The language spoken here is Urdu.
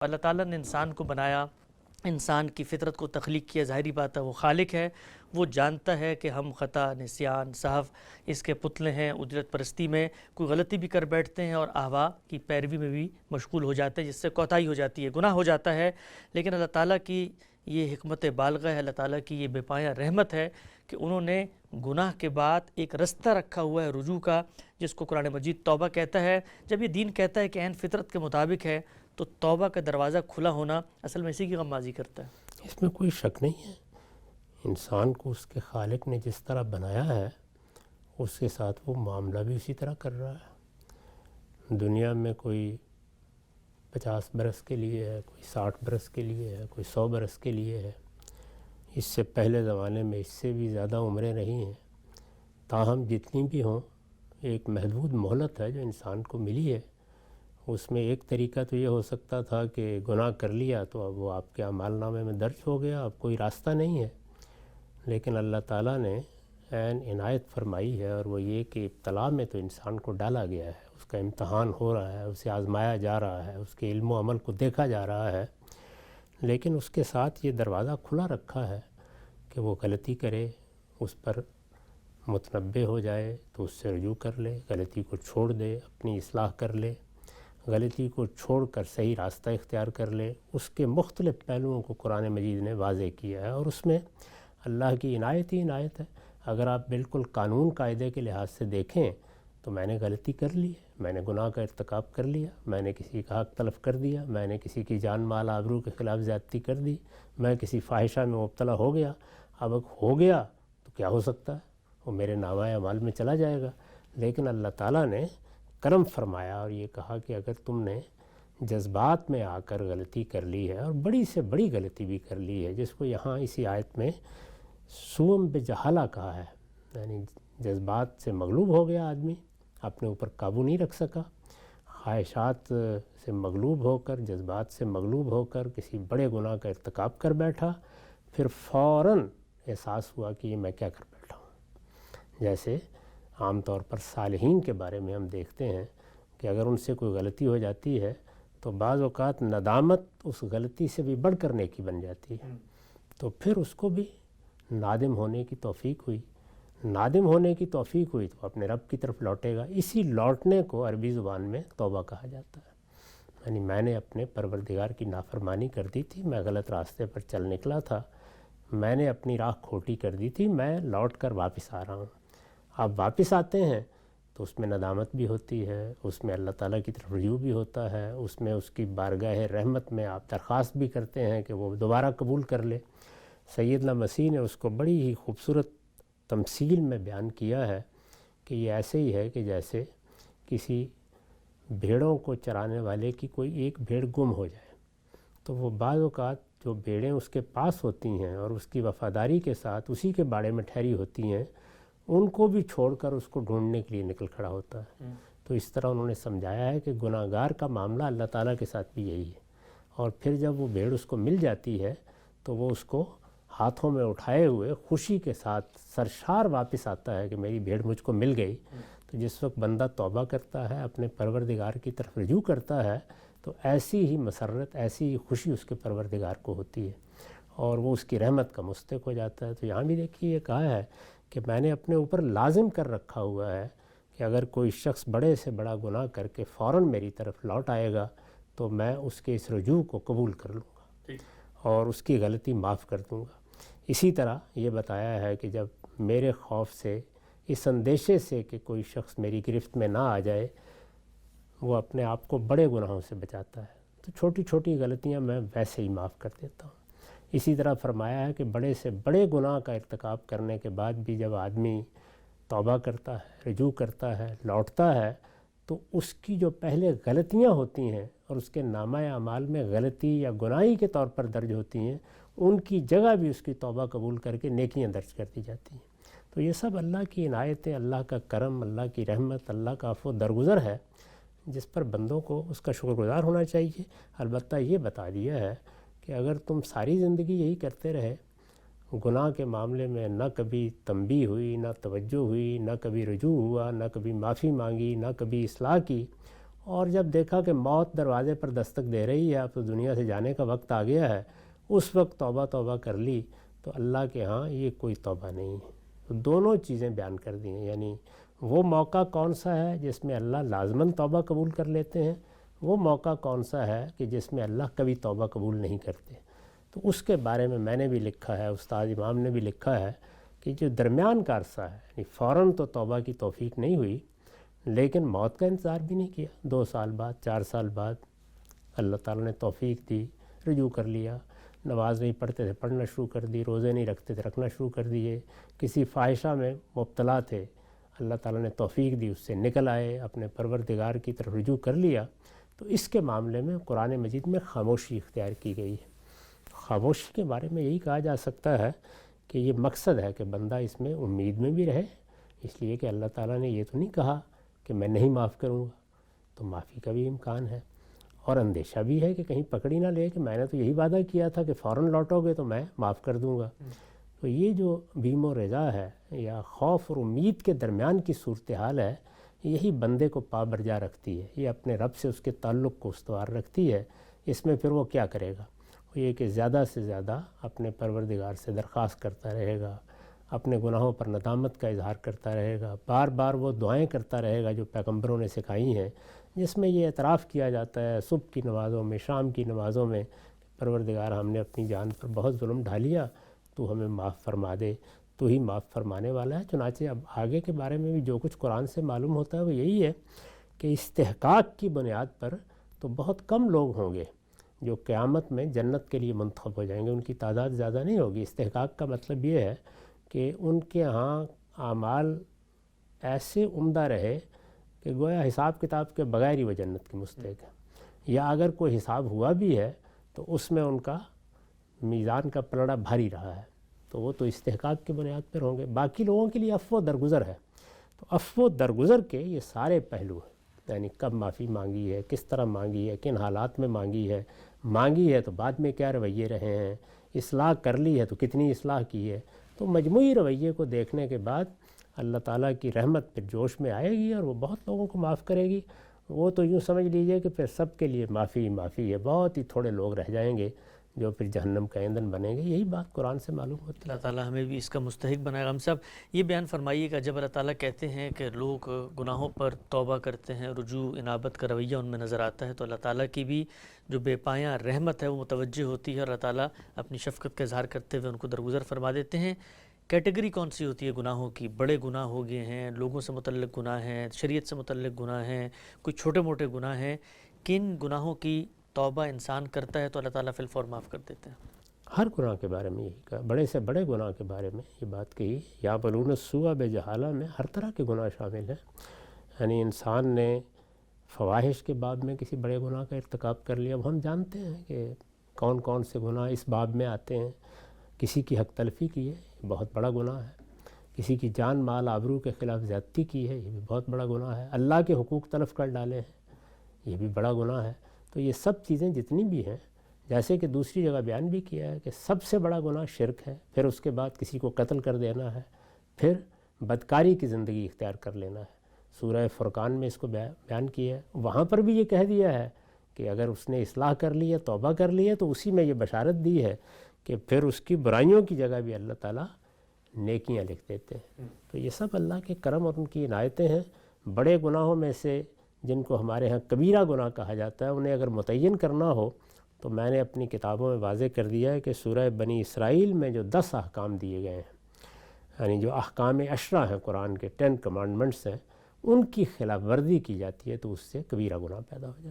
اللہ تعالیٰ نے انسان کو بنایا، انسان کی فطرت کو تخلیق کیا، ظاہری بات ہے وہ خالق ہے، وہ جانتا ہے کہ ہم خطا، نسیان، سہو اس کے پتلے ہیں، اجرت پرستی میں کوئی غلطی بھی کر بیٹھتے ہیں اور اہوا کی پیروی میں بھی مشغول ہو جاتے ہیں، جس سے کوتاہی ہو جاتی ہے، گناہ ہو جاتا ہے۔ لیکن اللہ تعالیٰ کی یہ حکمت بالغہ ہے، اللہ تعالیٰ کی یہ بے پایہ رحمت ہے کہ انہوں نے گناہ کے بعد ایک رستہ رکھا ہوا ہے رجوع کا، جس کو قرآن مجید توبہ کہتا ہے۔ جب یہ دین کہتا ہے کہ عین فطرت کے مطابق ہے، تو توبہ کا دروازہ کھلا ہونا اصل میں اسی کی غمازی کرتا ہے۔ اس میں کوئی شک نہیں ہے، انسان کو اس کے خالق نے جس طرح بنایا ہے اس کے ساتھ وہ معاملہ بھی اسی طرح کر رہا ہے۔ دنیا میں کوئی 50 برس کے لیے ہے، کوئی 60 برس کے لیے ہے، کوئی 100 برس کے لیے ہے۔ اس سے پہلے زمانے میں اس سے بھی زیادہ عمریں رہی ہیں، تاہم جتنی بھی ہوں ایک محدود مہلت ہے جو انسان کو ملی ہے۔ اس میں ایک طریقہ تو یہ ہو سکتا تھا کہ گناہ کر لیا تو اب وہ آپ کے اعمال نامے میں درج ہو گیا، اب کوئی راستہ نہیں ہے، لیکن اللہ تعالیٰ نے عین عنایت فرمائی ہے، اور وہ یہ کہ ابتلا میں تو انسان کو ڈالا گیا ہے، اس کا امتحان ہو رہا ہے، اسے آزمایا جا رہا ہے، اس کے علم و عمل کو دیکھا جا رہا ہے، لیکن اس کے ساتھ یہ دروازہ کھلا رکھا ہے کہ وہ غلطی کرے، اس پر متنبہ ہو جائے تو اس سے رجوع کر لے، غلطی کو چھوڑ دے، اپنی اصلاح کر لے، غلطی کو چھوڑ کر صحیح راستہ اختیار کر لے۔ اس کے مختلف پہلوؤں کو قرآن مجید نے واضح کیا ہے، اور اس میں اللہ کی عنایت ہی عنایت ہے۔ اگر آپ بالکل قانون قاعدے کے لحاظ سے دیکھیں تو میں نے غلطی کر لی ہے، میں نے گناہ کا ارتکاب کر لیا، میں نے کسی کا حق تلف کر دیا، میں نے کسی کی جان مال آبرو کے خلاف زیادتی کر دی، میں کسی فاحشہ میں مبتلا ہو گیا۔ اب ہو گیا تو کیا ہو سکتا ہے، وہ میرے نامہ اعمال میں چلا جائے گا، لیکن اللہ تعالیٰ نے کرم فرمایا اور یہ کہا کہ اگر تم نے جذبات میں آ کر غلطی کر لی ہے، اور بڑی سے بڑی غلطی بھی کر لی ہے، جس کو یہاں اسی آیت میں سوم بجہالہ کہا ہے، یعنی جذبات سے مغلوب ہو گیا آدمی، اپنے اوپر قابو نہیں رکھ سکا، خواہشات سے مغلوب ہو کر، جذبات سے مغلوب ہو کر کسی بڑے گناہ کا ارتکاب کر بیٹھا، پھر فوراً احساس ہوا کہ یہ میں کیا کر بیٹھا ہوں۔ جیسے عام طور پر صالحین کے بارے میں ہم دیکھتے ہیں کہ اگر ان سے کوئی غلطی ہو جاتی ہے تو بعض اوقات ندامت اس غلطی سے بھی بڑھ کر نیکی بن جاتی ہے، تو پھر اس کو بھی نادم ہونے کی توفیق ہوئی، نادم ہونے کی توفیق ہوئی تو اپنے رب کی طرف لوٹے گا۔ اسی لوٹنے کو عربی زبان میں توبہ کہا جاتا ہے، یعنی میں نے اپنے پروردگار کی نافرمانی کر دی تھی، میں غلط راستے پر چل نکلا تھا، میں نے اپنی راہ کھوٹی کر دی تھی، میں لوٹ کر واپس آ رہا ہوں۔ آپ واپس آتے ہیں تو اس میں ندامت بھی ہوتی ہے، اس میں اللہ تعالیٰ کی طرف رجوع بھی ہوتا ہے، اس میں اس کی بارگاہ رحمت میں آپ درخواست بھی کرتے ہیں کہ وہ دوبارہ قبول کر لے۔ سیدنا مسیح نے اس کو بڑی ہی خوبصورت تمثیل میں بیان کیا ہے کہ یہ ایسے ہی ہے کہ جیسے کسی بھیڑوں کو چرانے والے کی کوئی ایک بھیڑ گم ہو جائے، تو وہ بعض اوقات جو بھیڑیں اس کے پاس ہوتی ہیں اور اس کی وفاداری کے ساتھ اسی کے باڑے میں ٹھہری ہوتی ہیں، ان کو بھی چھوڑ کر اس کو ڈھونڈنے کے لیے نکل کھڑا ہوتا ہے۔ تو اس طرح انہوں نے سمجھایا ہے کہ گناہ گار کا معاملہ اللہ تعالیٰ کے ساتھ بھی یہی ہے، اور پھر جب وہ بھیڑ اس کو مل جاتی ہے تو وہ اس کو ہاتھوں میں اٹھائے ہوئے خوشی کے ساتھ سرشار واپس آتا ہے کہ میری بھیڑ مجھ کو مل گئی۔ تو جس وقت بندہ توبہ کرتا ہے، اپنے پروردگار کی طرف رجوع کرتا ہے، تو ایسی ہی مسرت، ایسی ہی خوشی اس کے پروردگار کو ہوتی ہے، اور وہ اس کی رحمت کا مستحق ہو جاتا ہے۔ تو یہاں بھی دیکھیے یہ کہا ہے کہ میں نے اپنے اوپر لازم کر رکھا ہوا ہے کہ اگر کوئی شخص بڑے سے بڑا گناہ کر کے فوراً میری طرف لوٹ آئے گا تو میں اس کے اس رجوع کو قبول کر لوں گا اور اس کی غلطی معاف کر دوں گا۔ اسی طرح یہ بتایا ہے کہ جب میرے خوف سے، اس اندیشے سے کہ کوئی شخص میری گرفت میں نہ آ جائے، وہ اپنے آپ کو بڑے گناہوں سے بچاتا ہے، تو چھوٹی چھوٹی غلطیاں میں ویسے ہی معاف کر دیتا ہوں۔ اسی طرح فرمایا ہے کہ بڑے سے بڑے گناہ کا ارتکاب کرنے کے بعد بھی جب آدمی توبہ کرتا ہے، رجوع کرتا ہے، لوٹتا ہے، تو اس کی جو پہلے غلطیاں ہوتی ہیں اور اس کے نامہ اعمال میں غلطی یا گناہی کے طور پر درج ہوتی ہیں، ان کی جگہ بھی اس کی توبہ قبول کر کے نیکیاں درج کر دی جاتی ہیں۔ تو یہ سب اللہ کی عنایتیں، اللہ کا کرم، اللہ کی رحمت، اللہ کا عفو درگزر ہے، جس پر بندوں کو اس کا شکر گزار ہونا چاہیے۔ البتہ یہ بتا دیا ہے کہ اگر تم ساری زندگی یہی کرتے رہے، گناہ کے معاملے میں نہ کبھی تنبیہ ہوئی، نہ توجہ ہوئی، نہ کبھی رجوع ہوا، نہ کبھی معافی مانگی، نہ کبھی اصلاح کی، اور جب دیکھا کہ موت دروازے پر دستک دے رہی ہے، اب تو دنیا سے جانے کا وقت آ گیا ہے، اس وقت توبہ کر لی تو اللہ کے ہاں یہ کوئی توبہ نہیں ہے۔ تو دونوں چیزیں بیان کر دی ہیں، یعنی وہ موقع کون سا ہے جس میں اللہ لازماً توبہ قبول کر لیتے ہیں، وہ موقع کون سا ہے کہ جس میں اللہ کبھی توبہ قبول نہیں کرتے۔ تو اس کے بارے میں نے بھی لکھا ہے، استاد امام نے بھی لکھا ہے کہ جو درمیان کا عرصہ ہے، یعنی فوراً تو توبہ کی توفیق نہیں ہوئی، لیکن موت کا انتظار بھی نہیں کیا، 2 سال بعد 4 سال بعد اللہ تعالیٰ نے توفیق دی، رجوع کر لیا، نماز نہیں پڑھتے تھے پڑھنا شروع کر دی، روزے نہیں رکھتے تھے رکھنا شروع کر دیے، کسی فاحشہ میں مبتلا تھے، اللہ تعالیٰ نے توفیق دی، اس سے نکل آئے، اپنے پروردگار کی طرف رجوع کر لیا۔ تو اس کے معاملے میں قرآن مجید میں خاموشی اختیار کی گئی ہے۔ خاموشی کے بارے میں یہی کہا جا سکتا ہے کہ یہ مقصد ہے کہ بندہ اس میں امید میں بھی رہے، اس لیے کہ اللہ تعالیٰ نے یہ تو نہیں کہا کہ میں نہیں معاف کروں گا، تو معافی کا بھی امکان ہے، اور اندیشہ بھی ہے کہ کہیں پکڑی نہ لے کہ میں نے تو یہی وعدہ کیا تھا کہ فوراً لوٹو گے تو میں معاف کر دوں گا۔ تو یہ جو بیم و رضا ہے یا خوف اور امید کے درمیان کی صورتحال ہے، یہی بندے کو پابرجا رکھتی ہے، یہ اپنے رب سے اس کے تعلق کو استوار رکھتی ہے۔ اس میں پھر وہ کیا کرے گا؟ وہ یہ کہ زیادہ سے زیادہ اپنے پروردگار سے درخواست کرتا رہے گا، اپنے گناہوں پر ندامت کا اظہار کرتا رہے گا، بار بار وہ دعائیں کرتا رہے گا جو پیغمبروں نے سکھائی ہیں، جس میں یہ اعتراف کیا جاتا ہے صبح کی نمازوں میں، شام کی نمازوں میں، پروردگار ہم نے اپنی جان پر بہت ظلم ڈھالیا، تو ہمیں معاف فرما دے، تو ہی معاف فرمانے والا ہے۔ چنانچہ اب آگے کے بارے میں بھی جو کچھ قرآن سے معلوم ہوتا ہے وہ یہی ہے کہ استحقاق کی بنیاد پر تو بہت کم لوگ ہوں گے جو قیامت میں جنت کے لیے منتخب ہو جائیں گے، ان کی تعداد زیادہ نہیں ہوگی۔ استحقاق کا مطلب یہ ہے کہ ان کے ہاں اعمال ایسے عمدہ رہے کہ گویا حساب کتاب کے بغیر ہی وہ جنت کی مستحق ہے، یا اگر کوئی حساب ہوا بھی ہے تو اس میں ان کا میزان کا پلڑا بھاری رہا ہے، تو وہ تو استحقاق کی بنیاد پر ہوں گے۔ باقی لوگوں کے لیے عفو درگزر ہے، تو عفو درگزر کے یہ سارے پہلو ہیں، یعنی کب معافی مانگی ہے، کس طرح مانگی ہے، کن حالات میں مانگی ہے تو بعد میں کیا رویے رہے ہیں، اصلاح کر لی ہے تو کتنی اصلاح کی ہے۔ تو مجموعی رویے کو دیکھنے کے بعد اللہ تعالیٰ کی رحمت پھر جوش میں آئے گی اور وہ بہت لوگوں کو معاف کرے گی۔ وہ تو یوں سمجھ لیجئے کہ پھر سب کے لیے معافی ہے، بہت ہی تھوڑے لوگ رہ جائیں گے جو پھر جہنم کا ایندھن بنیں گے۔ یہی بات قرآن سے معلوم ہوتی ہے۔ اللہ تعالیٰ ہمیں بھی اس کا مستحق بنائے گا۔ ہم صاحب یہ بیان فرمائیے گا، جب اللہ تعالیٰ کہتے ہیں کہ لوگ گناہوں پر توبہ کرتے ہیں، رجوع انابت کا رویہ ان میں نظر آتا ہے، تو اللہ تعالیٰ کی بھی جو بے پایاں رحمت ہے وہ متوجہ ہوتی ہے، اور اللہ تعالیٰ اپنی شفقت کا اظہار کرتے ہوئے ان کو درگزر فرما دیتے ہیں۔ کیٹیگری کون سی ہوتی ہے گناہوں کی؟ بڑے گناہ ہو گئے ہیں، لوگوں سے متعلق گناہ ہیں، شریعت سے متعلق گناہ ہیں، کوئی چھوٹے موٹے گناہ ہیں، کن گناہوں کی توبہ انسان کرتا ہے تو اللہ تعالیٰ فی الفور معاف کر دیتے ہیں؟ ہر گناہ کے بارے میں یہی کہا، بڑے سے بڑے گناہ کے بارے میں یہ بات کہی، یا بلون السوء بجہالہ میں ہر طرح کے گناہ شامل ہیں۔ یعنی انسان نے فواحش کے باب میں کسی بڑے گناہ کا ارتکاب کر لیا، اب ہم جانتے ہیں کہ کون کون سے گناہ اس باب میں آتے ہیں۔ کسی کی حق تلفی کی ہے، یہ بہت بڑا گناہ ہے۔ کسی کی جان مال آبرو کے خلاف زیادتی کی ہے، یہ بھی بہت بڑا گناہ ہے۔ اللہ کے حقوق تلف کر ڈالے ہیں، یہ بھی بڑا گناہ ہے۔ تو یہ سب چیزیں جتنی بھی ہیں، جیسے کہ دوسری جگہ بیان بھی کیا ہے کہ سب سے بڑا گناہ شرک ہے، پھر اس کے بعد کسی کو قتل کر دینا ہے، پھر بدکاری کی زندگی اختیار کر لینا ہے۔ سورہ فرقان میں اس کو بیان کیا ہے، وہاں پر بھی یہ کہہ دیا ہے کہ اگر اس نے اصلاح کر لی ہے، توبہ کر لی ہے، تو اسی میں یہ بشارت دی ہے کہ پھر اس کی برائیوں کی جگہ بھی اللہ تعالیٰ نیکیاں لکھ دیتے ہیں۔ تو یہ سب اللہ کے کرم اور ان کی عنایتیں ہیں۔ بڑے گناہوں میں سے جن کو ہمارے ہاں کبیرہ گناہ کہا جاتا ہے، انہیں اگر متعین کرنا ہو تو میں نے اپنی کتابوں میں واضح کر دیا ہے کہ سورہ بنی اسرائیل میں جو 10 احکام دیے گئے ہیں، یعنی جو احکام 10 ہیں قرآن کے 10 کمانڈمنٹس ہیں، ان کی خلاف ورزی کی جاتی ہے تو اس سے کبیرہ گناہ پیدا ہو جاتا ہے۔